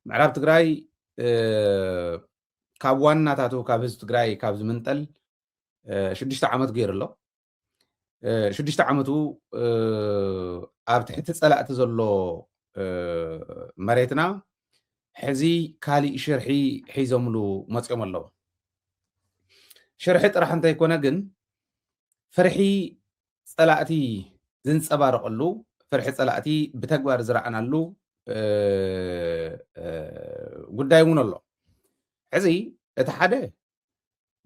ምዕራብ ትግራይ ካብ ዋናታቱ ካብ ህዝቢ ትግራይ ካብ ዝምንጠል 6 ዓመት ገይሩ ኣሎ 6 ዓመቱ ኣብ ትሕቲ ፀላእቲ ዘሎ መሬትና ሕዚ ካሊእ ሽርሒ ሒዞምሉ መፅኦም ኣለዉ ሽርሒ ጥራሕ እንተይኮነ ግን ፍርሒ ፀላእቲ ዝንፀባረቐሉ ፍርሒ ፀላእቲ ብተግባር ዝረኣናሉ ጉዳይ እውን ኣሎ ሕዚ እቲ ሓደ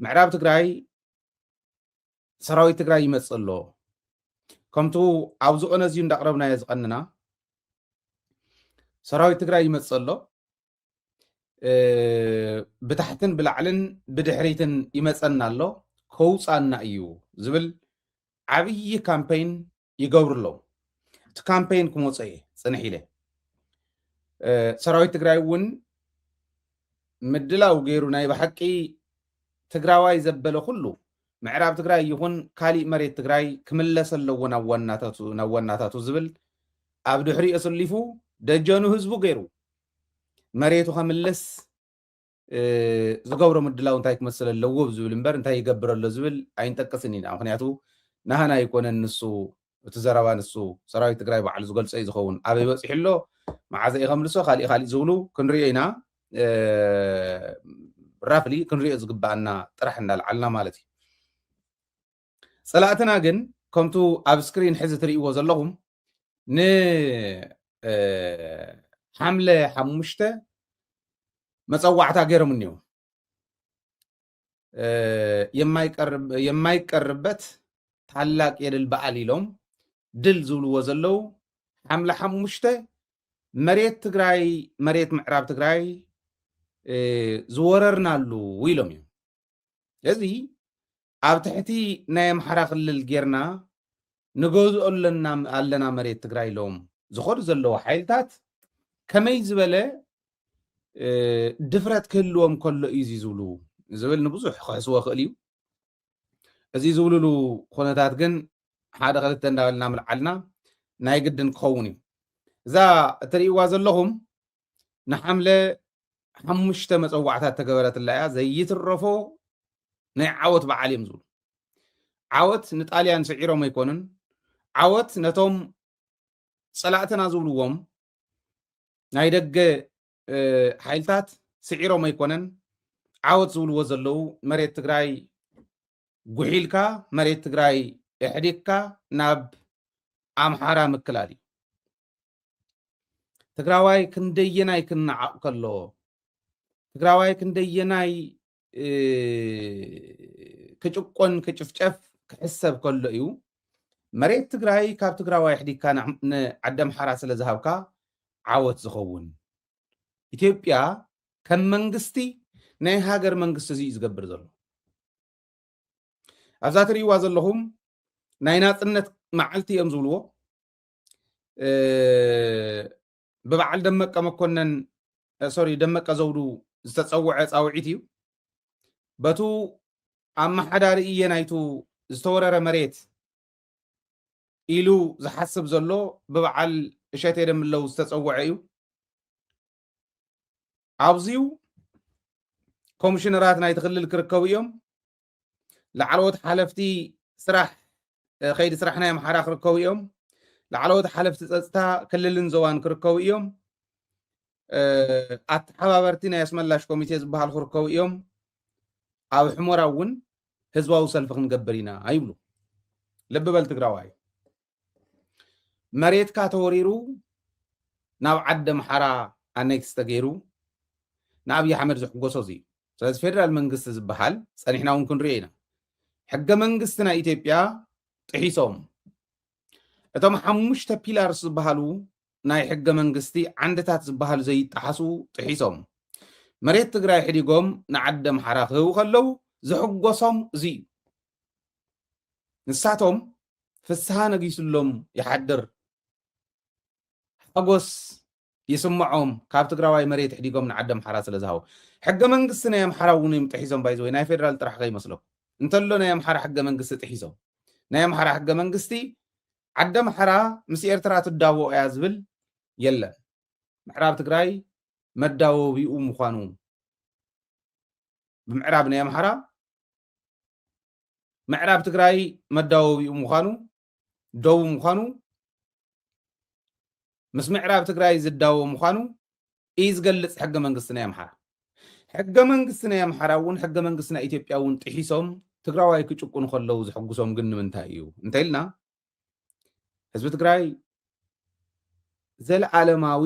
ምዕራብ ትግራይ ሰራዊት ትግራይ ይመፅእ ኣሎ ከምቱ ኣብ ዝኾነ እዝዩ እንዳቕረብናዮ ዝቐንና ሰራዊት ትግራይ ይመፅእ ኣሎ ብታሕትን ብላዕልን ብድሕሪትን ይመፀና ኣሎ ከውፃና እዩ ዝብል ዓብይ ካምፔይን ይገብሩ ኣለዉ እቲ ካምፔይን ክመፀ እየ ፅንሕ ኢለ ሰራዊት ትግራይ እውን ምድላው ገይሩ ናይ ብሓቂ ትግራዋይ ዘበለ ኩሉ ምዕራብ ትግራይ ይኹን ካሊእ መሬት ትግራይ ክምለስ ኣለዎ ናብ ዋናታቱ ዝብል ኣብ ድሕሪኡ ኣሰሊፉ ደጀኑ ህዝቡ ገይሩ መሬቱ ከምልስ ዝገብሮ ምድላው እንታይ ክመስል ኣለዎ ዝብል እምበር እንታይ ይገብር ኣሎ ዝብል ኣይንጠቅስን ኢና ምክንያቱ ናህና ኣይኮነን ንሱ እቲ ዘረባ ንሱ ሰራዊት ትግራይ በዓሉ ዝገልፆ እዩ ዝኸውን ኣበይ በፂሑ ኣሎ መዓዘ እዩ ከምልሶ ካሊእ ዝብሉ ክንሪኦ ኢና ራፍሊ ክንሪኦ ዝግባአና ጥራሕ እንዳልዓልና ማለት እዩ ፀላእትና ግን ከምቱ ኣብ ስክሪን ሕዚ ትርእይዎ ዘለኹም ንሓምለ 5 መፀዋዕታ ገይሮም እኒው የማይቀርበት ታላቅ የድል በዓል ኢሎም ድል ዝብልዎ ዘለው ሓምለ 5 መሬት ትግራይ መሬት ምዕራብ ትግራይ ዝወረርናሉ ኢሎም እዮም እዚ ኣብ ትሕቲ ናይ ኣምሓራ ክልል ጌርና ንገዝኦ ኣለና መሬት ትግራይ ኢሎም ዝኸዱ ዘለዉ ሓይልታት ከመይ ዝበለ ድፍረት ክህልዎም ከሎ እዩ ዝብሉ ዝብል ንብዙሕ ክሕስቦ ክእል እዩ እዚ ዝብልሉ ኩነታት ግን ሓደ ክልተ እንዳበልና ምልዓልና ናይ ግድን ክኸውን እዩ እዛ እትርእይዋ ዘለኹም ንሓምለ 5 መፀዋዕታት ተገበረትላ እያ ዘይትረፎ ናይ ዓወት በዓል እዮም ዝብሉ ዓወት ንጣልያን ስዒሮም ኣይኮኑን ዓወት ነቶም ፀላእትና ዝብልዎም ናይ ደገ ሓይልታት ስዒሮም ኣይኮነን ዓወት ዝብልዎ ዘለው መሬት ትግራይ ጉሒልካ መሬት ትግራይ እሕዲግካ ናብ ኣምሓራ ምክላል እዩ ትግራዋይ ክንደየናይ ክነዓቕ ከሎ ትግራዋይ ክንደየናይ ክጭቆን ክጭፍጨፍ ክሕሰብ ከሎ እዩ መሬት ትግራይ ካብ ትግራዋይ ሕዲግካ ንዓዲ ኣምሓራ ስለ ዝሃብካ ዓወት ዝኸውን ኢትዮጵያ ከም መንግስቲ ናይ ሃገር መንግስቲ እዚ እዩ ዝገብር ዘሎ ኣብዛ ትርእይዋ ዘለኹም ናይ ናፅነት መዓልቲ እዮም ዝብልዎ ብበዓል ደመቀ መኮነን ደመቀ ዘውዱ ዝተፀውዐ ፃውዒት እዩ በቱ ኣመሓዳሪ እየ ናይቱ ዝተወረረ መሬት ኢሉ ዝሓስብ ዘሎ ብበዓል እሸቴ ደምለው ዝተፀውዐ እዩ ኣብዚዩ ኮሚሽነራት ናይቲ ክልል ክርከቡ እዮም ላዕለዎት ሓለፍቲ ስራሕ ከይዲ ስራሕ ናይ ኣምሓራ ክርከቡ እዮም ላዕለዎት ሓለፍቲ ፀጥታ ክልልን ዞባን ክርከቡ እዮም ኣተሓባበርቲ ናይ ኣስመላሽ ኮሚቴ ዝበሃል ክርከቡ እዮም ኣብ ሕሞራ እውን ህዝባዊ ሰልፊ ክንገብር ኢና ኣይብሉ ልቢ በል ትግራዋይ መሬትካ ተወሪሩ ናብ ዓዲ ኣምሓራ ኣኔክስ ተገይሩ ንኣብይ ኣሕመድ ዝሕጎሶ እዚ ስለዚ ፌደራል መንግስቲ ዝበሃል ፀኒሕና እውን ክንሪኦ ኢና ሕገ መንግስቲ ናይ ኢትዮጵያ ጥሒሶም እቶም 5 ፒላርስ ዝበሃሉ ናይ ሕገ መንግስቲ ዓንድታት ዝበሃሉ ዘይጠሓሱ ጥሒሶም መሬት ትግራይ ሕዲጎም ንዓዲ ኣምሓራ ክህቡ ከለው ዝሕጎሶም እዚ እዩ ንሳቶም ፍስሓ ነጊሱሎም ይሓድር ሓጎስ ይስምዖም ካብ ትግራዋይ መሬት ሕዲጎም ንዓዲ ኣምሓራ ስለ ዝሃቡ ሕገ መንግስቲ ናይ ኣምሓራ እውን እዮም ጥሒሶም ባይዘወይ ናይ ፌደራል ጥራሕ ከይመስሎም እንተሎ ናይ ኣምሓራ ሕገ መንግስቲ ጥሒሶም ናይ ኣምሓራ ሕገ መንግስቲ ዓዲ ኣምሓራ ምስ ኤርትራ ትዳቦ እያ ዝብል የለን ምዕራብ ትግራይ መዳወቢኡ ምዃኑ ብምዕራብ ናይ ኣምሓራ ምዕራብ ትግራይ መዳወቢኡ ምዃኑ ደቡብ ምዃኑ ምስ ምዕራብ ትግራይ ዝዳወብ ምዃኑ እዩ ዝገልጽ ሕገ መንግስቲ ናይ ኣምሓራ ሕገ መንግስቲ ናይ ኣምሓራ እውን ሕገ መንግስቲ ናይ ኢትዮጵያ እውን ጥሒሶም ትግራዋይ ክጭቁኑ ከለዉ ዝሕጉሶም ግን ንምንታይ እዩ እንተኢልና ህዝቢ ትግራይ ዘለዓለማዊ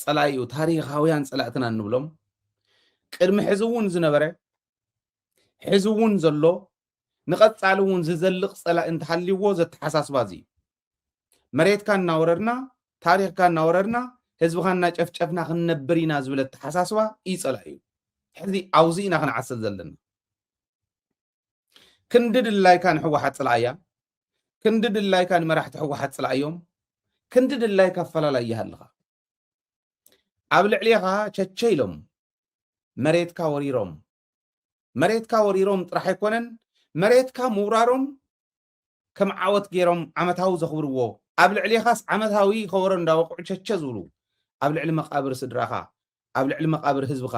ጸላኢኡ ታሪኻውያን ጸላእትና እንብሎም ቅድሚ ሕዚ እውን ዝነበረ ሕዚ እውን ዘሎ ንቐጻሊ እውን ዝዘልቕ ጸላኢ እንተሃልይዎ ዘተሓሳስባ እዚ መሬትካ እናወረድና ታሪኽካ እናወረድና ህዝብካ እናጨፍጨፍና ክንነብር ኢና ዝብል ኣተሓሳስባ እዩ ጸላኢ እዩ ሕዚ ኣብዚ ኢና ክንዓስል ዘለና ክንዲ ድላይካ ንሕወሓት ጽላእ እያ ክንዲ ድላይካ ንመራሕቲ ሕወሓት ጽላእ እዮም ክንዲ ድላይካ ኣፈላላይ ይሃለኻ ኣብ ልዕሊኻ ቸቸ ኢሎም መሬትካ ወሪሮም ጥራሕ ኣይኮነን መሬትካ ምውራሮም ከም ዓወት ገይሮም ዓመታዊ ዘኽብርዎ ኣብ ልዕሊኻስ ዓመታዊ ከበሮ እንዳወቅዑ ቸቸ ዝብሉ ኣብ ልዕሊ መቃብር ስድራኻ ኣብ ልዕሊ መቃብር ህዝብኻ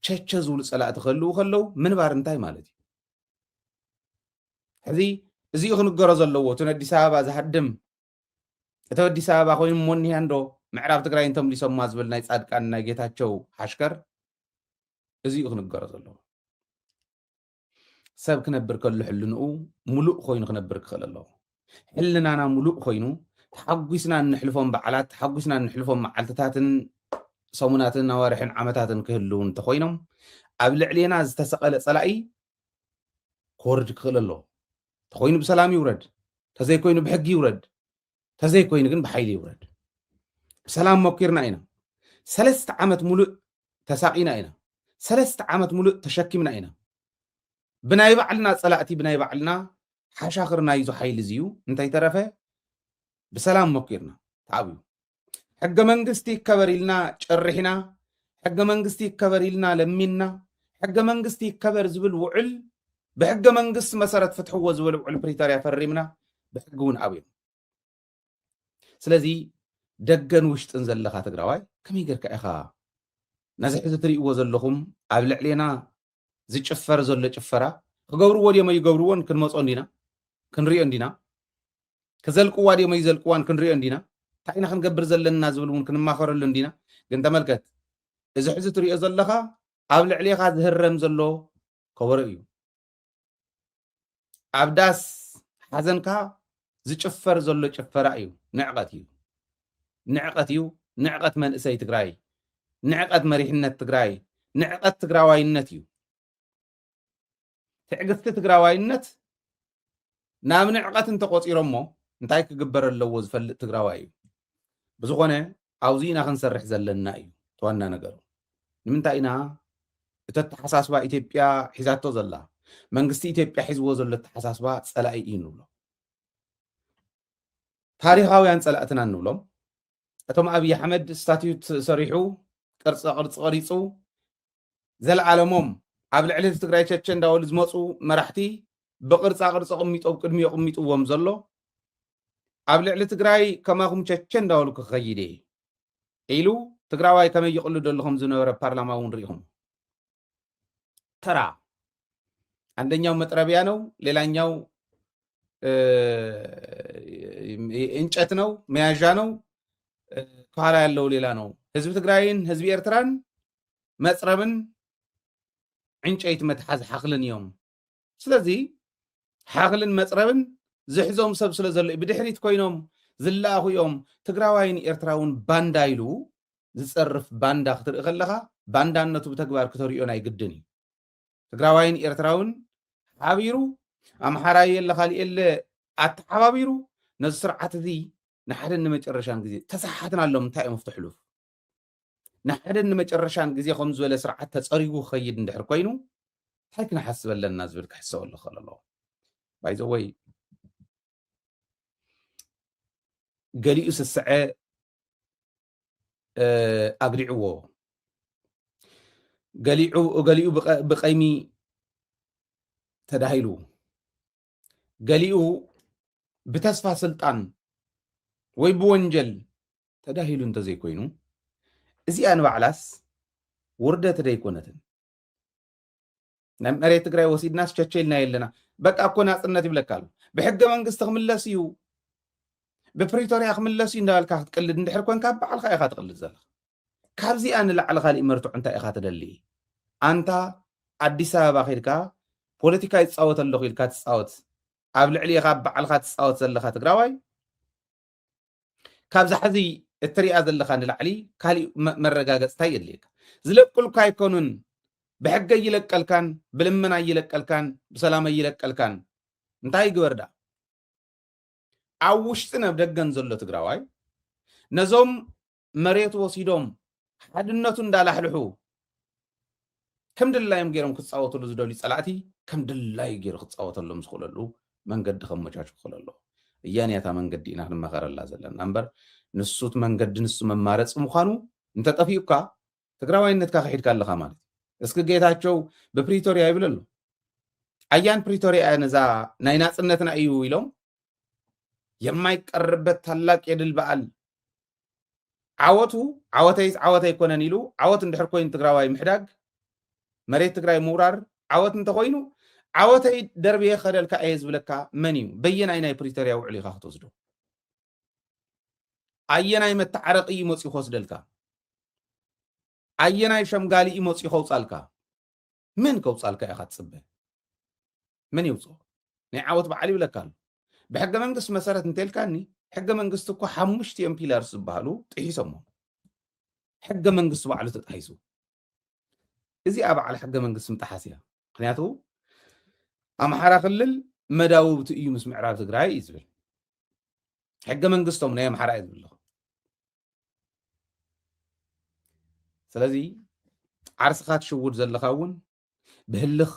ቸቸ ዝብሉ ጸላእቲ ክህልው ከለዉ ምንባር እንታይ ማለት እዩ ሕዚ እዚኡ ክንገሮ ዘለዎ እቲ ኣዲስ ኣበባ ዝሃድም እቲ ኣዲስ ኣበባ ኮይኑ ሞኒሃንዶ ምዕራብ ትግራይ እንተምሊሶማ ዝብል ናይ ጻድቃን ናይ ጌታቸው ሓሽከር እዚኡ ክንገሮ ዘለዎ ሰብ ክነብር ከሎ ሕልንኡ ሙሉእ ኮይኑ ክነብር ክኽእል ኣለዎ ሕልናና ሙሉእ ኮይኑ ተሓጒስና እንሕልፎም በዓላት ተሓጒስና እንሕልፎም መዓልትታትን ሰሙናትን ኣዋርሕን ዓመታትን ክህልው እንተኮይኖም ኣብ ልዕሊና ዝተሰቐለ ጸላኢ ክወርድ ክኽእል ኣለዎ ተኮይኑ ብሰላም ይውረድ ተዘይኮይኑ ብሕጊ ይውረድ ተዘይኮይኑ ግን ብሓይሊ ይውረድ ብሰላም መኪርና ኢና 3 ዓመት ሙሉእ ተሳቂና ኢና 3 ዓመት ሙሉእ ተሸኪምና ኢና ብናይ ባዕልና ጸላእቲ ብናይ ባዕልና ሓሻኽርና ይዞ ሓይሊ እዚዩ እንታይ ተረፈ ብሰላም መኪርና ተዓብዩ ሕገ መንግስቲ ይከበር ኢልና ጨርሒና ሕገ መንግስቲ ይከበር ኢልና ለሚና ሕገ መንግስቲ ይከበር ዝብል ውዕል ብሕገ መንግስቲ መሰረት ፍትሕዎ ዝብል ውዕል ፕሪቶርያ ፈሪምና ብሕጊ እውን ኣብዮም ስለዚ ደገን ውሽጥን ዘለኻ ትግራዋይ ከመይ ጌርካ ኢኻ ነዚ ሕዚ ትርእይዎ ዘለኹም ኣብ ልዕሊና ዝጭፈር ዘሎ ጭፈራ ክገብርዎ ድዮም ይገብርዎን ክንመፆ እንዲና ክንሪኦ እንዲና ክዘልቅዋ ድዮም ይዘልቅዋን ክንሪኦ እንዲና እንታይ ኢና ክንገብር ዘለና ዝብል እውን ክንማኸረሉ እንዲና ግን ተመልከት እዚ ሕዚ ትሪኦ ዘለኻ ኣብ ልዕሊኻ ዝህረም ዘሎ ከበሮ እዩ ኣብ ዳስ ሓዘንካ ዝጭፈር ዘሎ ጭፈራ እዩ ንዕቐት እዩ ንዕቐት መንእሰይ ትግራይ ንዕቐት መሪሕነት ትግራይ ንዕቐት ትግራዋይነት እዩ ትዕግስቲ ትግራዋይነት ናብ ንዕቐት እንተቆፂሮሞ እንታይ ክግበር ኣለዎ ዝፈልጥ ትግራዋይ እዩ ብዝኾነ ኣብዚ ኢና ክንሰርሕ ዘለና እዩ ተዋና ነገሩ ንምንታይ ኢና እቲ ኣተሓሳስባ ኢትዮጵያ ሒዛቶ ዘላ መንግስቲ ኢትዮጵያ ሒዝዎ ዘሎ ኣተሓሳስባ ጸላኢ እዩ ንብሎ ታሪኻውያን ጸላእትና እንብሎም እቶም ኣብይ ኣሕመድ ስታትዩት ሰሪሑ ቅርፂ ቀሪፁ ዘለዓለሞም ኣብ ልዕሊ ትግራይ ቸቸ እንዳበሉ ዝመፁ መራሕቲ ብቅርፃ ቅርፂ ቅሚጦም ቅድሚ የቅሚጥዎም ዘሎ ኣብ ልዕሊ ትግራይ ከማኹም ቸቸ እንዳበሉ ክኸይድ ኢሉ ትግራዋይ ከመይ ይቕልዱ ኣለኹም ዝነበረ ፓርላማ እውን ርኢኹም ተራ አንደኛው መጥረቢያ ነው ሌላኛው እንጨት ነው መያዣ ነው ከኋላ ያለው ሌላ ነው ህዝብ ትግራይን ህዝብ ኤርትራን መጽረብን ዕንጨይት መትሓዝ ሓኽልን እዮም ስለዚ ሓኽልን መጽረብን ዝሕዞም ሰብ ስለ ዘሎ ብድሕሪት ኮይኖም ዝላኣኹ እዮም ትግራዋይን ኤርትራውን ባንዳ ኢሉ ዝጸርፍ ባንዳ ክትርኢ ከለኻ ባንዳነቱ ብተግባር ክተሪኦ ናይ ግድን እዩ ትግራዋይን ኤርትራውን ሓቢሩ ኣምሓራ የለ ካሊእ የለ ኣተሓባቢሩ ነዚ ስርዓት እዚ ንሓደ ንመጨረሻን ግዜ ተሳሓትና ኣሎም እንታይ እዮም ፍትሕሉፍ ንሓደ ንመጨረሻን ግዜ ከም ዝበለ ስርዓት ተጸሪጉ ክኸይድ እንድሕር ኮይኑ እንታይ ክንሓስብ ኣለና ዝብል ክሕሰበሉ ክኽእል ኣለዎ ባይ ዘ ወይ ገሊኡ ስስዐ ኣግዲዕዎ ገሊኡ ብቀይሚ ተዳሂሉ ገሊኡ ብተስፋ ስልጣን ወይ ብወንጀል ተዳሂሉ እንተዘይኮይኑ እዚኣ ንባዕላስ ውርደት ደይኮነትን መሬት ትግራይ ወሲድናስ ቸቸልና የለና በቃ እኮ ናጽነት ይብለካል ብሕገ መንግስቲ ክምለስ እዩ ብፕሪቶሪያ ክምለስ እዩ እንዳልካ ክትቅልድ እንድሕር ኮንካ በዓልካ ኢኻ ትቅልድ ዘለካ ካብዚኣ ንላዕሊ ካሊእ መርቱዕ እንታይ ኢኻ ትደሊ ኣንታ ኣዲስ ኣበባ ኺድካ ፖለቲካ ይፃወት ኣለኹ ኢልካ ትፃወት ኣብ ልዕሊ ኢኻ በዓልካ ትፃወት ዘለካ ትግራዋይ ካብዚ ሕዚ እትሪኣ ዘለካ ንላዕሊ ካሊእ መረጋገፅታ የድልየካ ዝለቅልካ ኣይኮኑን ብሕገ ይለቀልካን ብልመና ይለቀልካን ብሰላም ይለቀልካን እንታይ ይግበርዳ ኣብ ውሽጢ ናብ ደገን ዘሎ ትግራዋይ ነዞም መሬት ወሲዶም ሓድነቱ እንዳላሕልሑ ከም ድላዮም ገይሮም ክፃወተሉ ዝደልዩ ፀላእቲ ከም ድላይ ገይሩ ክፃወተሎም ዝኽእለሉ መንገዲ ከመቻቹ ክኽእል ኣለዎ እያንያታ መንገዲ ኢና ክንመኸረላ ዘለና እምበር ንሱት መንገዲ ንሱ መማረፂ ምዃኑ እንተጠፊኡካ ትግራዋይነትካ ክሒድካ ኣለካ ማለት እስኪ ጌታቸው ብፕሪቶሪያ ይብል ኣሎ ኣያን ፕሪቶሪያ ነዛ ናይ ናፅነትና እዩ ኢሎም የማይቀርበት ታላቅ የድል በዓል ዓወቱ ዓወት ኣይኮነን ኢሉ ዓወት እንድሕር ኮይኑ ትግራዋይ ምሕዳግ መሬት ትግራይ ምውራር ዓወት እንተኮይኑ ዓወተይ ደርብየ ከደልካ እየ ዝብለካ መን እዩ በየናይ ናይ ፕሪቶሪያ ውዕል ኢኻ ክትወስዶ ኣየናይ መተዓረቂ እዩ መፂኡ ክወስደልካ ኣየናይ ሸምጋሊ እዩ መፂኡ ከውፃልካ ምን ከውፃልካ ኢኻ ትፅበ ምን ይውፅኦ ናይ ዓወት በዓል ይብለካ ኣሎ ብሕገ መንግስቲ መሰረት እንተልካኒ ሕገ መንግስቲ እኮ 5 ፒላርስ ዝበሃሉ ጥሒሶሞ ሕገ መንግስቲ ባዕሉ ተጣሒሱ እዚኣ በዓል ሕገ መንግስቲ ምጣሓስ እያ ምክንያቱ ኣምሓራ ክልል መዳውብቲ እዩ ምስ ምዕራብ ትግራይ እዩ ዝብል ሕገ መንግስቶም ናይ ኣምሓራ እዩ ዝብል ስለዚ ዓርስኻ ትሽውድ ዘለካ እውን ብህልኽ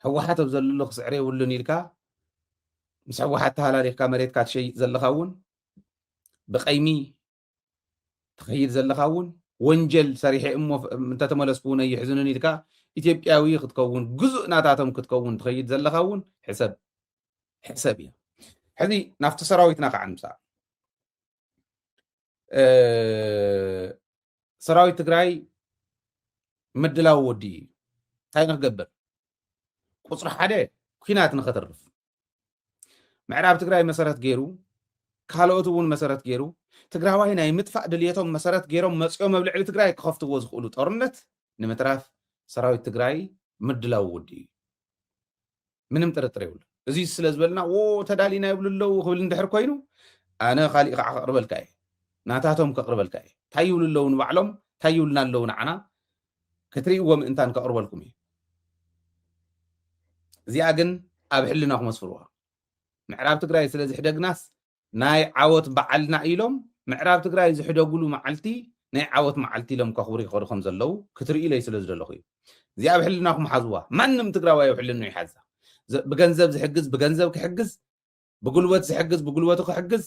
ህወሓት ኣብ ዘለሉ ክስዕር የብሉን ኢልካ ምስ ህወሓት ተሃላሊፍካ መሬትካ ትሸይጥ ዘለካ እውን ብቀይሚ ትኸይድ ዘለካ እውን ወንጀል ሰሪሐ እሞ እንተተመለስኩ እውን ኣይሕዝንን ኢልካ ኢትዮጵያዊ ክትከውን ግዙእ ናታቶም ክትከውን ትኸይድ ዘለካ እውን ሕሰብ እያ ሕዚ ናፍቲ ሰራዊትና ከዓ ንምሳእ ሰራዊት ትግራይ ምድላው ወዲ እንታይ ንክገብር ቁፅሪ ሓደ ኩናት ንኸተርፍ ምዕራብ ትግራይ መሰረት ገይሩ ካልኦት እውን መሰረት ገይሩ ትግራዋይ ናይ ምጥፋእ ድልየቶም መሰረት ገይሮም መፅኦም ኣብ ልዕሊ ትግራይ ክኸፍትዎ ዝኽእሉ ጦርነት ንምትራፍ ሰራዊት ትግራይ ምድላው ወዲ ምንም ጥርጥር የብሉ እዚ ስለ ዝበልና ተዳሊና ይብሉ ኣለዉ ክብል እንድሕር ኮይኑ ኣነ ካሊእ ከዓ ከቕርበልካ እየ ናታቶም ከቕርበልካ እየ እንታይ ይብሉ ኣለዉ ንባዕሎም እንታይ ይብሉና ኣለዉ ንዓና ክትሪእዎ ምእንታን ከቕርበልኩም እየ እዚኣ ግን ኣብ ሕልናኹም መስፍርዋ ምዕራብ ትግራይ ስለ ዝሕደግናስ ናይ ዓወት በዓልና ኢሎም ምዕራብ ትግራይ ዝሕደግሉ መዓልቲ ናይ ዓወት መዓልቲ ኢሎም ከኽብሩ ይኸዱ ከም ዘለዉ ክትርእዩ ለይ ስለ ዝደለኹ እዩ እዚኣ ኣብ ሕልናኹም ሓዝዋ ማንም ትግራዋይ ኣብ ሕልኑ ይሓዛ ብገንዘብ ዝሕግዝ ብገንዘብ ክሕግዝ ብጉልበት ዝሕግዝ ብጉልበቱ ክሕግዝ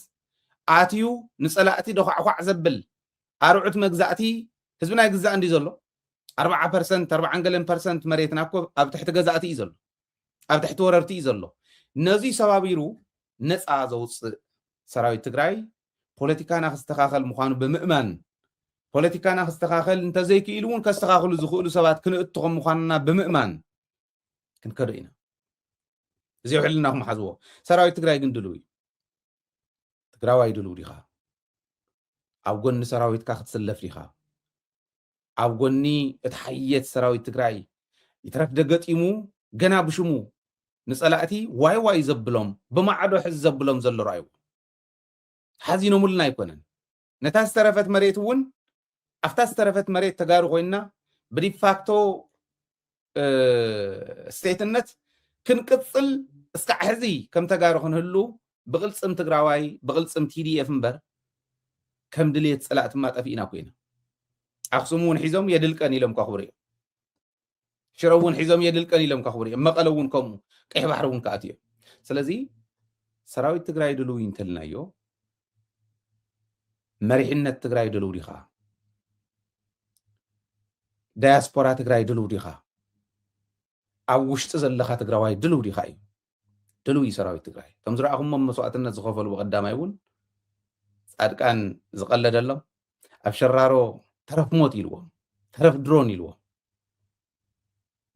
ኣትዩ ንፀላእቲ ደኳዕኳዕ ዘብል ኣርዑት መግዛእቲ ህዝብና ይግዛእ እንዲ ዘሎ 40% መሬትና እኮ ኣብ ትሕቲ ገዛእቲ እዩ ዘሎ ኣብ ትሕቲ ወረርቲ እዩ ዘሎ ነዚ ሰባቢሩ ነፃ ዘውፅእ ሰራዊት ትግራይ ፖለቲካና ክስተኻኸል ምዃኑ ብምእማን ፖለቲካና ክስተኻኸል እንተዘይክኢሉ እውን ከስተኻኽሉ ዝኽእሉ ሰባት ክንእትኾም ምዃንና ብምእማን ክንከዶ ኢና እዚ ሕልናኹም ሓዝዎ ሰራዊት ትግራይ ግን ድልው እዩ ትግራዋይ ድልው ዲኻ ኣብ ጎኒ ሰራዊትካ ክትስለፍ ዲኻ ኣብ ጎኒ እቲ ሓየት ሰራዊት ትግራይ ይትረፍ ደገጢሙ ገና ብሽሙ ንፀላእቲ ዋይ ዋይ ዘብሎም ብማዕዶ ሕዚ ዘብሎም ዘሎ ረኣዩ ሓዚኖሙልና ኣይኮነን ነታ ዝተረፈት መሬት እውን ኣብታ ዝተረፈት መሬት ተጋሩ ኮይንና ብዲፋክቶ ስቴትነት ክንቅፅል እስካዕ ሕዚ ከም ተጋሩ ክንህሉ ብቕልፅም ትግራዋይ ብቕልፅም ቲዲኤፍ እምበር ከም ድልየት ፀላእቲ ማጠፊእና ኮይና ኣክሱም እውን ሒዞም የድልቀን ኢሎም ከኽብሩ እዮም ሽረ እውን ሒዞም የድልቀን ኢሎም ከኽብሩ እዮም መቐለ እውን ከምኡ ቀይሕ ባሕሪ እውን ከኣትዩ እዮም ስለዚ ሰራዊት ትግራይ ድልው እንተልናዮ መሪሕነት ትግራይ ድልው ዲኻ ዳያስፖራ ትግራይ ድልው ዲኻ ኣብ ውሽጢ ዘለካ ትግራዋይ ድልው ዲኻ እዩ ድልው እዩ ሰራዊት ትግራይ ከም ዝረኣኹሞም መስዋዕትነት ዝኸፈሉ ብቐዳማይ እውን ጻድቃን ዝቐለደሎም ኣብ ሸራሮ ተረፍ ሞት ኢልዎም ترف درون يلو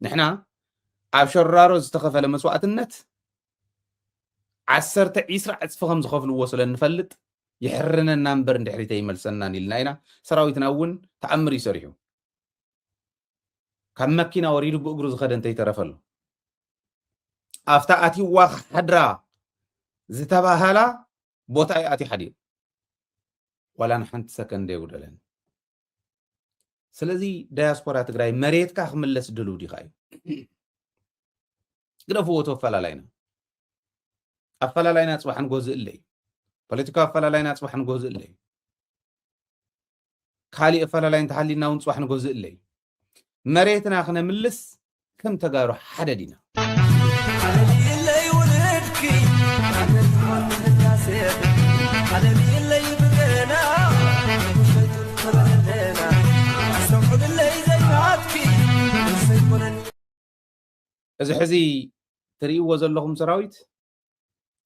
نحنا ኣብ ሸራሮ ዝተኸፈለ መስዋዕትነት 10 ዕፅፊ ከም ዝኸፍልዎ ስለ ንፈልጥ ይሕርነና እምበር እንድሕሪተ ይመልሰናን ኢልና ኢና ሰራዊትና እውን ተኣምር ይሰሪሑ ካብ መኪና ወሪዱ ብእግሩ ዝኸደ እንተይተረፈሉ ኣፍታ ኣትይዋ ሓድራ ዝተባሃላ ቦታ ኣትዩ ሓዲሩ ወላ ንሓንቲ ሰከንድ የጉደለን ስለዚ ዳያስፖራ ትግራይ መሬትካ ክምለስ ድልው ዲኻ እዩ قرفوا توفلالينا أفلالينا أصبح نجوز اللي بوليتيكا أفلالينا أصبح نجوز اللي خالي أفلالين تحلينا ونصبح نجوز اللي مريتنا خنا ملس كم تجارو حددنا إذا حزي تريو زلهم سراويت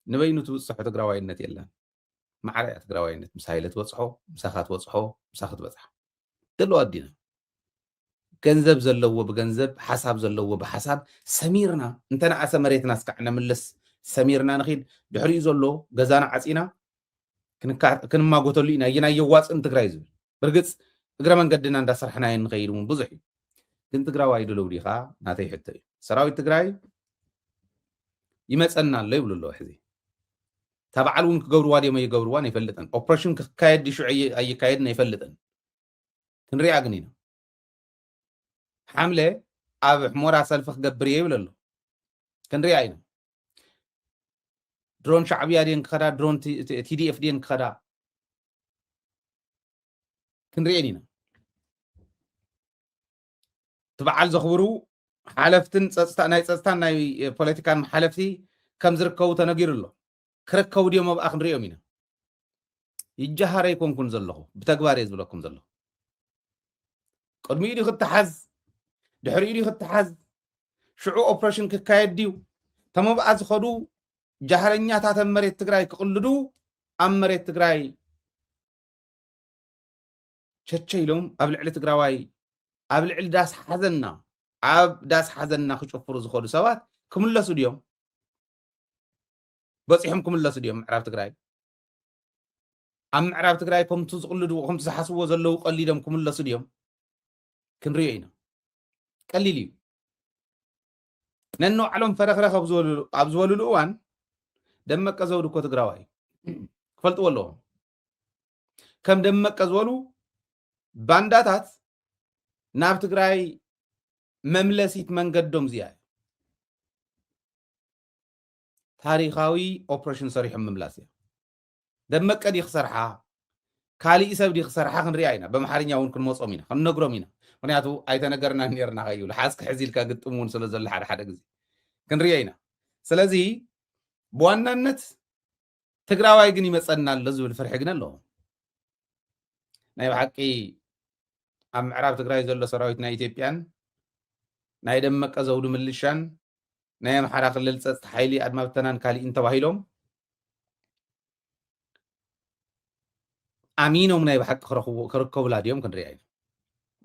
نبينو توصحو تقراواينت يلا معرية تقراواينت مسايلة توصحو مساخات توصحو مساخات توصحو دلو أدينا ገንዘብ ዘለዎ በገንዘብ ሐሳብ ዘለዎ በሐሳብ ሰሚርና እንተና ዓሰ መሬትና ስካዕና ምለስ ሰሚርና ንኺድ ድሕሪኡ ዘሎ ገዛና ዓጺና ክንማጎተሉ ኢና ይና የዋፅን ትግራይ ዝብል ብርግጽ እግረ መንገድና እንዳሰርሕና ንኸይድ እውን ብዙሕ እዩ ግን ትግራዋይ ድለው ዲኻ ናተይ ሕቶ እዩ ሰራዊት ትግራይ ይመፀና ኣሎ ይብሉ ኣሎ ሕዚ ተባዕል እውን ክገብርዋ ድዮም ይገብርዋን አይፈልጥን ኦፕሬሽን ክካየድ ዲሹ ኣይካየድን አይፈልጥን ክንሪኣ ግን ኢና حملة أب حمورة سلف خبر يبل له كن رأينا درون شعبي دين كذا درون تي دي اف دين كذا كن رأينا تبعال زخبرو حلفتن استناي بوليتيكان حلفتي كم زركو تنغير له كركو ديوم اب اخن ريومينا يجهر يكون كن زلخو بتغبار يزبلكم زلخو قدمي دي خطحز دحريري خطحز شعو اوبريشن ككايد ديو تمو بعد خدو جهرنيا تاع مريت تግራይ كقلدو ام مريت تግራይ ቸቸይሎም ኣብ ልዕሊ ትግራዋይ ኣብ ልዕሊ ዳስ ሓዘና ኣብ ዳስ ሓዘና ክጨፍሩ ዝኸዱ ሰባት ክምለሱ ድዮም በፂሖም ክምለሱ ድዮም ምዕራብ ትግራይ ኣብ ምዕራብ ትግራይ ከምቱ ዝቕልዱ ከምቱ ዝሓስብዎ ዘለዉ ቀሊዶም ክምለሱ ድዮም ክንሪኦ ኢና ቀሊል እዩ ነኖ ዓለም ፈረኽረኽ ኣብ ዝበሉሉ እዋን ደመቀ ዘውዱ እኮ ትግራዋይ ክፈልጥዎ ኣለዎ ከም ደመቀ ዝበሉ ባንዳታት ናብ ትግራይ መምለሲት መንገዶም ዝያ ታሪኻዊ ኦፕሬሽን ሰሪሖም መምላስ እያ ደመቀ ዲ ክሰርሓ ካሊእ ሰብ ዲ ክሰርሓ ክንሪኣ ኢና በመሓርኛ እውን ክንመፆም ኢና ክንነግሮም ኢና ምክንያቱ ኣይተነገርና ነርና ከይብሉ ሓስክ ሕዚልካ ግጥም እውን ስለ ዘሎ ሓደ ግዜ ክንሪኣ ኢና ስለዚ ብዋናነት ትግራዋይ ግን ይመፀና ኣሎ ዝብል ፍርሒ ግን ኣለዎ ናይ ብሓቂ ኣብ ምዕራብ ትግራይ ዘሎ ሰራዊት ናይ ኢትዮጵያን ናይ ደመቀ ዘውዱ ምልሻን ናይ ኣምሓራ ክልል ፀጥታ ሓይሊ ኣድማ ብተናን ካሊእን ተባሂሎም ኣሚኖም ናይ ብሓቂ ክርከቡላ ድዮም ክንሪኣ ኢና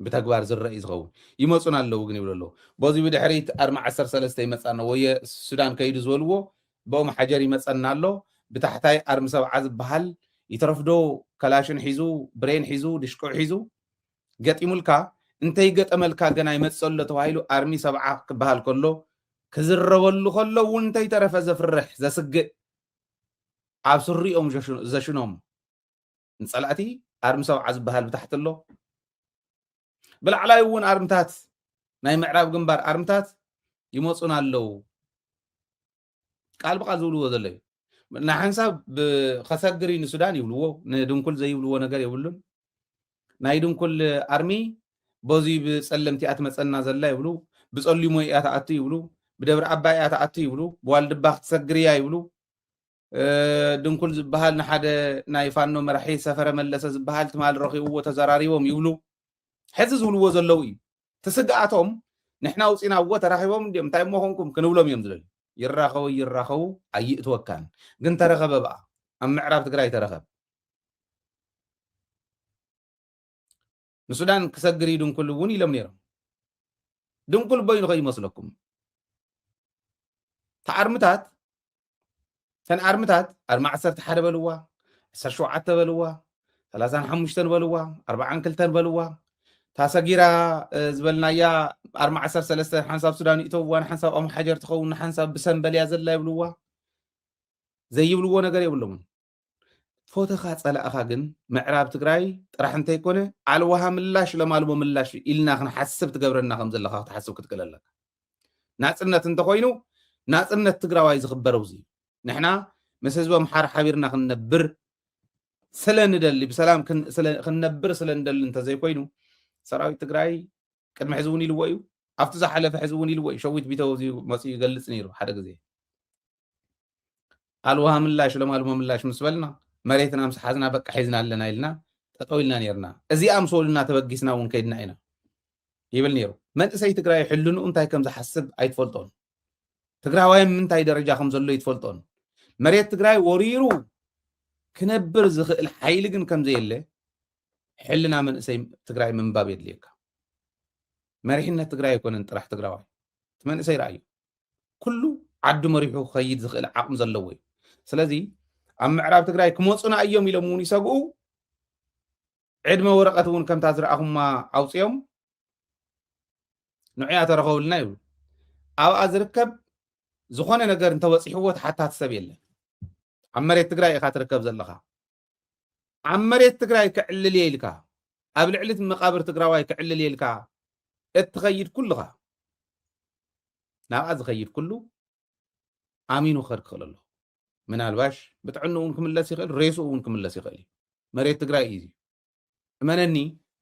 بتكبار زرعي زغو يمصون الله وغني ولا الله بوزي بدحريت 413 يمصنا ويا السودان كيد زولو بوم حجر يمصنا الله بتحتاي 47 بحال يترفدو كلاشن حيزو برين حيزو دشكو حيزو قطيملكا انتي قطملكا غنا يمصله توهايلو ارمي 7 بحال كله كزربلو كله وانتي ترف زفرح زسق ابسريهم زشنوم نصلاتي 47 بحال بتحت له بالعلاي ون ارمتات ناي معراب جنبار ارمتات يموصون الله قال بقى زولو زلي نا حساب بخسغرين السودان يبلو ندون كل زي يبلو ነገር يبلون نايدون كل ارمي بوزي بصلمتي اتمصنا زلا يبلو بصليمو ياتات يبلو بدبر اباي اتات يبلو بوالدباخ تسغريا يبلو دون كل زبحال نحد ناي فانو مرحي سفر ملس زبحال تمال رخيو تزراريوم يبلو حزز زولو زلو እዩ ተስጋኣቶም ንሕና ውፂና ወተራኺቦም እንዲም እንታይ መሆንኩም ክንብሎም እዮም ዝደል ይራኸው ኣይእትወካን ግን ተረኸበ በኣ ኣብ ምዕራብ ትግራይ ተረኸብ ንሱዳን ክሰግር ድንኩል እውን ኢሎም ነይሮም ድንኩል በይኑ ከይመስለኩም ተኣርምታት ተን ኣርምታት ኣርማ 11 በልዋ 17 በልዋ 35 በልዋ 42 በልዋ ታሰጊራ ዝበልናያ ኣርማ 13 ሓንሳብ ሱዳን ይእተውዋን ሓንሳብ ኣምሓጀር ትኸውን ሓንሳብ ብሰንበልያ ዘላ ይብልዋ ዘይብልዎ ነገር የብሎምን ፎቶኻ ፀላእኻ ግን ምዕራብ ትግራይ ጥራሕ እንተይኮነ ኣልዋሃ ምላሽ ለማልሞ ምላሽ ኢልና ክንሓስብ ትገብረና ከም ዘለካ ክትሓስብ ክትክእለለካ ናፅነት እንተኮይኑ ናፅነት ትግራዋይ ዝኽበረው ዚ ንሕና ምስ ህዝቢ ኣምሓራ ሓቢርና ክንነብር ስለንደሊ ብሰላም ክንነብር ስለንደሊ እንተዘይኮይኑ ሰራዊት ትግራይ ቅድሚ ሕዚ እውን ኢልዎ እዩ ኣብቲ ዝሓለፈ ሕዚ እውን ኢልዎ እዩ ሸዊት ቢተው መፅኡ ይገልፅ ነይሩ ሓደ ግዜ ኣልዋሃ ምላሽ ለማልሞ ምላሽ ምስ በልና መሬትና ምስ ሓዝና በቃ ሒዝና ኣለና ኢልና ጠጠው ኢልና ነርና እዚኣ ምስ ወልና ተበጊስና እውን ከይድና ኢና ይብል ነይሩ መንእሰይ ትግራይ ሕልንኡ እንታይ ከም ዝሓስብ ኣይትፈልጦን ትግራዋይ ምንታይ ደረጃ ከም ዘሎ ይትፈልጦን መሬት ትግራይ ወሪሩ ክነብር ዝኽእል ሓይሊ ግን ከም ዘየለ ሕልና መንእሰይ ትግራይ ምንባብ የድልየካ መሪሕነት ትግራይ ኣይኮነን ጥራሕ ትግራዋይ መንእሰይ ረኣዩ ኩሉ ዓዱ መሪሑ ክኸይድ ዝኽእል ዓቕሚ ዘለዎ እዩ ስለዚ ኣብ ምዕራብ ትግራይ ክመፁና እዮም ኢሎም እውን ይሰግኡ ዕድመ ወረቐት እውን ከምታ ዝረኣኹማ ኣውፅኦም ንዕያ ተረኸቡልና ይብሉ ኣብኣ ዝርከብ ዝኾነ ነገር እንተበፂሕዎ ተሓታት ሰብ የለን ኣብ መሬት ትግራይ ኢኻ ትርከብ ዘለኻ ኣብ መሬት ትግራይ ክዕልል እየ ኢልካ ኣብ ልዕሊ መቃብር ትግራዋይ ክዕልል እየ ኢልካ እትኸይድ ኩልኻ ናብኣ ዝኸይድ ኩሉ ኣሚኑ ክኸድ ክኽእል ኣለዎ ምናልባሽ ብጥዕኑ እውን ክምለስ ይኽእል ሬስኡ እውን ክምለስ ይኽእል እዩ መሬት ትግራይ እዩ እመነኒ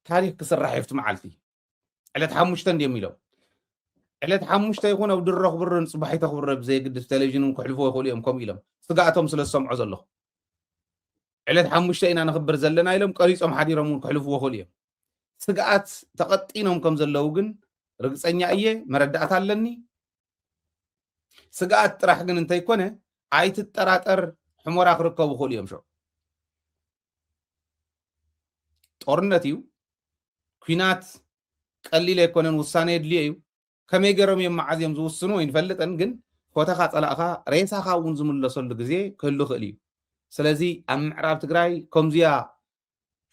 ታሪክ ክስራሕ ይፍቲ መዓልቲ ዕለት 5 እንዲዮም ኢሎም ዕለት 5 ይኹን ኣብ ድሮ ክብርን ፅባሒቶ ክብረ ብዘይግድስ ቴሌቭዥን ክሕልፍዎ ይኽእሉ እዮም ከምኡ ኢሎም ስጋኣቶም ስለ ዝሰምዖ ዘለኹ ዕለት 5 ኢና ንኽብር ዘለና ኢሎም ቀሪፆም ሓዲሮም እውን ክሕልፍዎ ይኽእሉ እዮም ስጋኣት ተቐጢኖም ከም ዘለዉ ግን ርግፀኛ እየ መረዳእታ ኣለኒ ስጋኣት ጥራሕ ግን እንተይኮነ ኣይትጠራጠር ሕሞራ ክርከቡ ይኽእሉ እዮም ሸ ጦርነት እዩ ኩናት ቀሊል ኣይኮነን ውሳነ የድልዮ እዩ ከመይ ገይሮም እዮም መዓዝ እዮም ዝውስኑ ኣይንፈልጥን ግን ፎቶኻ ፀላእኻ ሬሳኻ እውን ዝምለሰሉ ግዜ ክህሉ ይኽእል እዩ ስለዚ ኣብ ምዕራብ ትግራይ ከምዚያ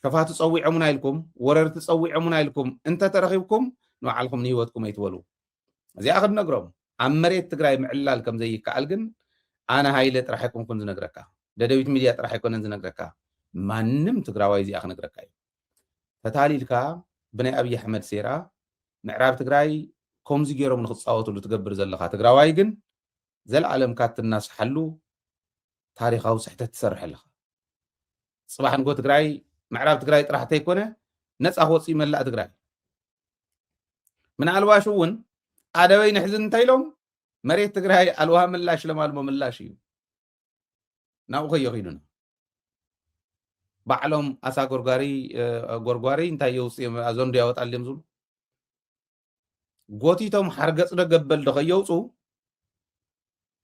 ሸፋቱ ፀዊዖሙና ኢልኩም ወረርቲ ፀዊዖሙና ኢልኩም እንተተረኺብኩም ንባዕልኩም ንሂወትኩም ኣይትበሉ እዚኣ ክነግሮም ኣብ መሬት ትግራይ ምዕላል ከም ዘይከኣል ግን ኣነ ሃይለ ጥራሕ ኣይኮንኩን ዝነግረካ ደደቢት ሚድያ ጥራሕ ኣይኮነን ዝነግረካ ማንም ትግራዋይ እዚኣ ክነግረካ እዩ ተታሊልካ ብናይ ኣብዪ ኣሕመድ ሴራ ምዕራብ ትግራይ ከምዚ ገይሮም ንክፃወትሉ ትገብር ዘለካ ትግራዋይ ግን ዘለዓለምካ እትናስሓሉ ታሪካዊ ስሕተት ትሰርሕ ኣለካ ፅባሕ ንጎ ትግራይ ምዕራብ ትግራይ ጥራሕ እንተይኮነ ነፃ ክወፅእ መላእ ትግራይ ምናልባሽ እውን ኣደበይ ንሕዝን እንታይ ኢሎም መሬት ትግራይ ኣልዋሃ ምላሽ ለማልሞ ምላሽ እዩ ናብኡ ከየኺዱና ባዕሎም ኣሳ ጎርጓሪ እንታይ የውፅእ ኣዞንዶ ያወጣልዮም ዝብሉ ጎቲቶም ሓርገፅ ደገበል ዶ ከየውፁ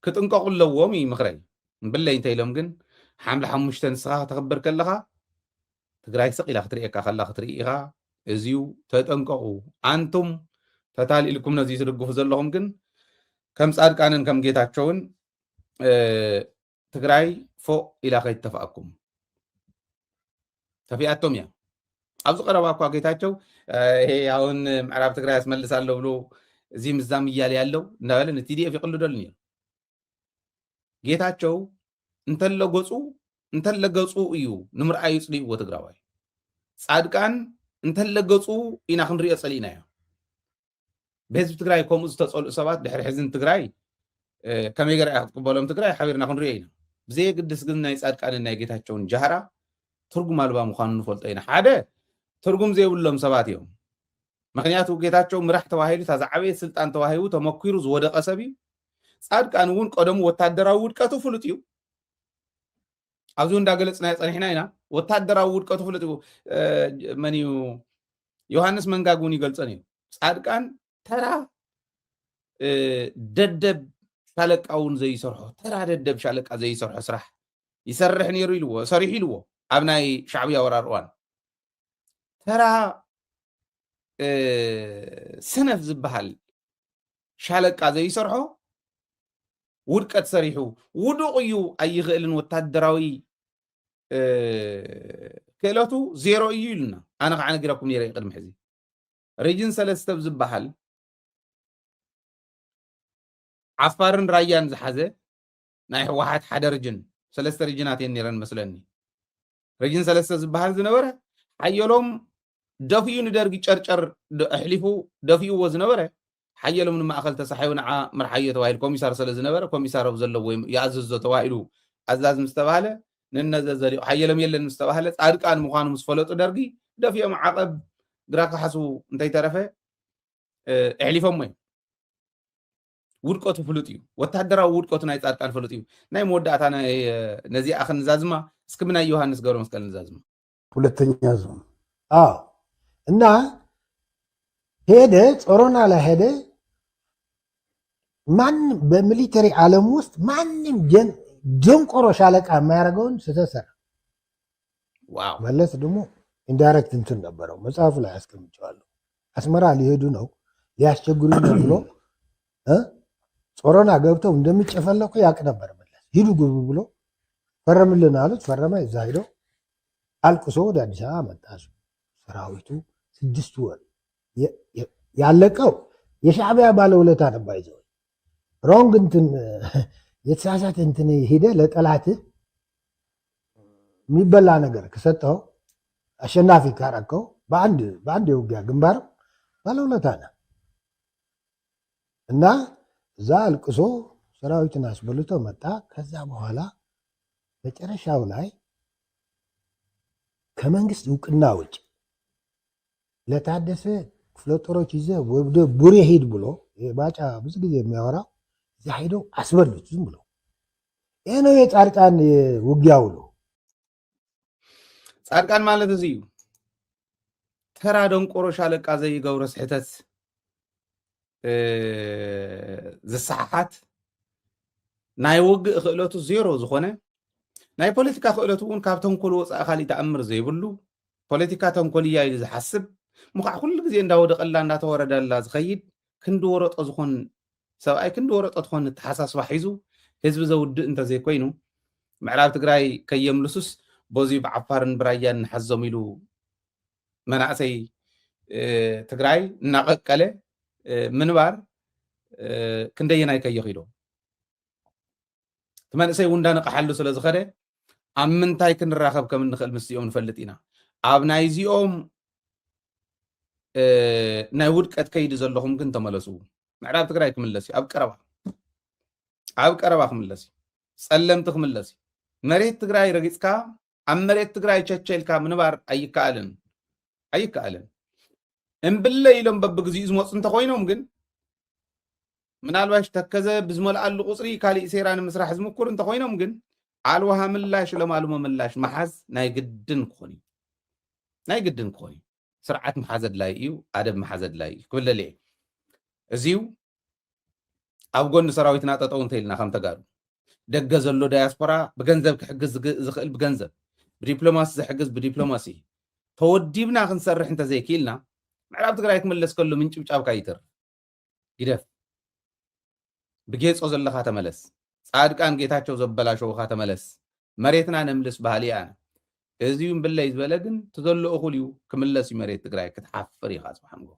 ክጥንቀቑ ኣለዎም እዩ ምክረይ ብለይ እንታይ ኢሎም ግን ሓምለ 5 ንስኻ ተኽብር ከለኻ ትግራይ ስቕ ኢላ ክትሪኤካ ከላ ክትርኢ ኢኻ እዚዩ ተጠንቀቑ ኣንቱም ተታሊልኩም ነዚ ትድግፉ ዘለኹም ግን ከም ጻድቃንን ከም ጌታቸውን ትግራይ ፎቅ ኢላ ከይተፋኣኩም ተፊኣቶም እያ ኣብዚ ቀረባ እኳ ጌታቸው ይሄ አሁን ምዕራብ ትግራይ ያስመልሳለሁ ብሎ እዚ ምዛም እያለ ያለው እንዳበለ ቲዲኤፍ ይቅልደል ነይሩ ጌታቸው እንተለገፁ እዩ ንምርኣዩ ፅልይዎ ትግራዋይ ጻድቃን እንተለገፁ ኢና ክንሪኦ ፀሊእና እያ በህዝቢ ትግራይ ከምኡ ዝተፀልኡ ሰባት ድሕሪ ሕዝን ትግራይ ከመይ ገርያ ክትቅበሎም ትግራይ ሓቢርና ክንሪኦ ኢና ብዘየግድስ ግን ናይ ጻድቃንን ናይ ጌታቸውን ጃህራ ትርጉም ኣልባ ምዃኑ ንፈልጦ ኢና ሓደ ትርጉም ዘይብሎም ሰባት እዮም ምክንያቱ ጌታቸው ምራሕ ተባሂሉ ታዛዓበየ ስልጣን ተዋሂቡ ተመኪሩ ዝወደቀ ሰብ እዩ ጻድቃን እውን ቀደሙ ወታደራዊ ውድቀቱ ፍሉጥ እዩ ኣብዚ እንዳገለፅና ፀኒሕና ኢና ወታደራዊ ውድቀቱ ፍሉጥ እዩ መን እዩ ዮሃንስ መንጋግ እውን ይገልፀን እዩ ጻድቃን ተራ ደደብ ሻለቃ እውን ዘይሰርሖ ተራ ደደብ ሻለቃ ዘይሰርሖ ስራሕ ይሰርሕ ነይሩ ኢልዎ ሰሪሑ ኢልዎ ኣብ ናይ ሻዕብያ ወራር እዋን ተራ سنف زبحل شالك زي يسرحو ውድቀት ሰሪሑ ውዱቕ እዩ ኣይኽእልን ወታደራዊ ክእለቱ ዜሮ እዩ ኢሉና ኣነ ከዓ ነጊራኩም ነይረ ቅድሚ ሕዚ ሪጅን 3 ዝበሃል ዓፋርን ራያን ዝሓዘ ናይ ህወሓት ሓደ ሪጅን 3 ሪጅናት እየን ነይረን መስለኒ ሪጅን 3 ዝበሃል ዝነበረ ሓየሎም ደፊኡ ንደርጊ ጨርጨር ኣሕሊፉ ደፊኡዎ ዝነበረ ሓየሎም ንማእኸል ተሳሒቡ ንዓ መርሓዮ ተባሂሉ ኮሚሳር ስለ ዝነበረ ኮሚሳር ዘለዎ ይኣዝዞ ተባሂሉ ኣዛዝ ምስ ተባሃለ ንነዘዘሊኡ ሓየሎም የለን ምስ ተባሃለ ጻድቃን ምዃኑ ምስ ፈለጡ ደርጊ ደፊኦም ዓቐብ ግራ ክሓሱ እንተይተረፈ ኣሕሊፎም ወይ ውድቀቱ ፍሉጥ እዩ ወታደራዊ ውድቀቱ ናይ ጻድቃን ፍሉጥ እዩ ናይ መወዳእታ ነዚኣ ክንዛዝማ እስኪ ብናይ ዮሃንስ ገብረ መስቀል ንዛዝማ ሁለተኛ ዞን እና ሄደ ጾሮና ላይ ሄደ ማን በሚሊተሪ ዓለም ውስጥ ማንም ጀንቆሮ ሻለቃ የማያደርገውን ስተሰራ ዋው መለስ ደግሞ ኢንዳይሬክት እንትን ነበረው መጽሐፉ ላይ አስቀምጨዋለሁ አስመራ ሊሄዱ ነው ሊያስቸግሩኝ ነው ብሎ ጾሮና ገብተው እንደሚጨፈለቁ ያቅ ነበር መለስ ሂዱ ግቡ ብሎ ፈረምልን አሉት ፈረመ እዛ ሄዶ አልቅሶ ወደ አዲስ አበባ መጣ ሰራዊቱ 6 ወር ያለቀው የሻዕቢያ ባለውለታ ነበር ይዘው ሮንግ እንትን የተሳሳተ እንትን ሄደ ለጠላት የሚበላ ነገር ከሰጠው አሸናፊ ካረከው በአንድ የውጊያ ግንባር ባለውለታ ነው እና እዛ አልቅሶ ሰራዊትን አስበልቶ መጣ ከዛ በኋላ መጨረሻው ላይ ከመንግስት እውቅና ውጭ ለታደሰ ፍሎጦሮች ይዘ ወደ ቡሬ ሄድ ብሎ ባጫ ብዙ ጊዜ የሚያወራው እዛ ሄዶ አስበሉት ዝም ብሎ ይሄ ነው የጻድቃን ውጊያው ነው ጻድቃን ማለት እዚዩ ተራ ደንቆሮ ሻለቃ ዘይገብሮ ስሕተት ዝሰሓሓት ናይ ውግእ ክእለቱ ዜሮ ዝኾነ ናይ ፖለቲካ ክእለቱ እውን ካብ ተንኮል ወፃኢ ካሊእ ተኣምር ዘይብሉ ፖለቲካ ተንኮልያ ኢሉ ዝሓስብ ሙኻዕ ኩሉ ግዜ እንዳወደቐላ እንዳተወረዳላ ዝኸይድ ክንዲ ወረጦ ዝኾን ሰብኣይ ክንዲ ወረጦ ትኾን ተሓሳስባ ሒዙ ህዝቢ ዘውድእ እንተዘይኮይኑ ምዕራብ ትግራይ ከየምልሱስ በዚሁ ብዓፋርን ብራያን ንሓዞም ኢሉ መናእሰይ ትግራይ እናቐቀለ ምንባር ክንደየናይ ከየኺዶ እቲ መንእሰይ እውን እንዳነቕሓሉ ስለ ዝኸደ ኣብ ምንታይ ክንራኸብ ከም እንኽእል ምስኦም ንፈልጥ ኢና ኣብ ናይዚኦም ናይ ውድቀት ከይዲ ዘለኹም ግን ተመለሱ ምዕራብ ትግራይ ክምለስ እዩ ኣብ ቀረባ ክምለስ እዩ ጸለምቲ ክምለስ እዩ መሬት ትግራይ ረጊፅካ ኣብ መሬት ትግራይ ቸቸልካ ምንባር ኣይከኣልን እምብለ ኢሎም በብግዚኡ ዝመፁ እንተኮይኖም ግን ምናልባሽ ተከዘ ብዝመልኣሉ ቁፅሪ ካሊእ ሴራ ንምስራሕ ዝምኩር እንተኮይኖም ግን ኣልዋሃ ምላሽ ለማሉ መምላሽ መሓዝ ናይ ግድን ክኾን እዩ ስርዓት መሓዝ ኣድላይ እዩ ኣደብ መሓዝ ኣድላይ እዩ ክብለለ እየ እዚዩ ኣብ ጎኒ ሰራዊትና ጠጠው እንተኢልና ከም ተጋሩ ደገ ዘሎ ዳያስፖራ ብገንዘብ ክሕግዝ ዝኽእል ብገንዘብ ብዲፕሎማሲ ዝሕግዝ ብዲፕሎማሲ ተወዲብና ክንሰርሕ እንተዘይክኢልና ምዕራብ ትግራይ ክምለስ ከሎ ምንጭብጫብካ ይትር ግደፍ ብጌፆ ዘለካ ተመለስ ጻድቃን ጌታቸው ዘበላሸውካ ተመለስ መሬትና ነምልስ ባህሊ ኣነ እዚዩ እምብለይ ዝበለ ግን ትዘሎ እኹል እዩ ክምለስ እዩ መሬት ትግራይ ክትሓፍር ኢኻ ፅባሕ ንጎ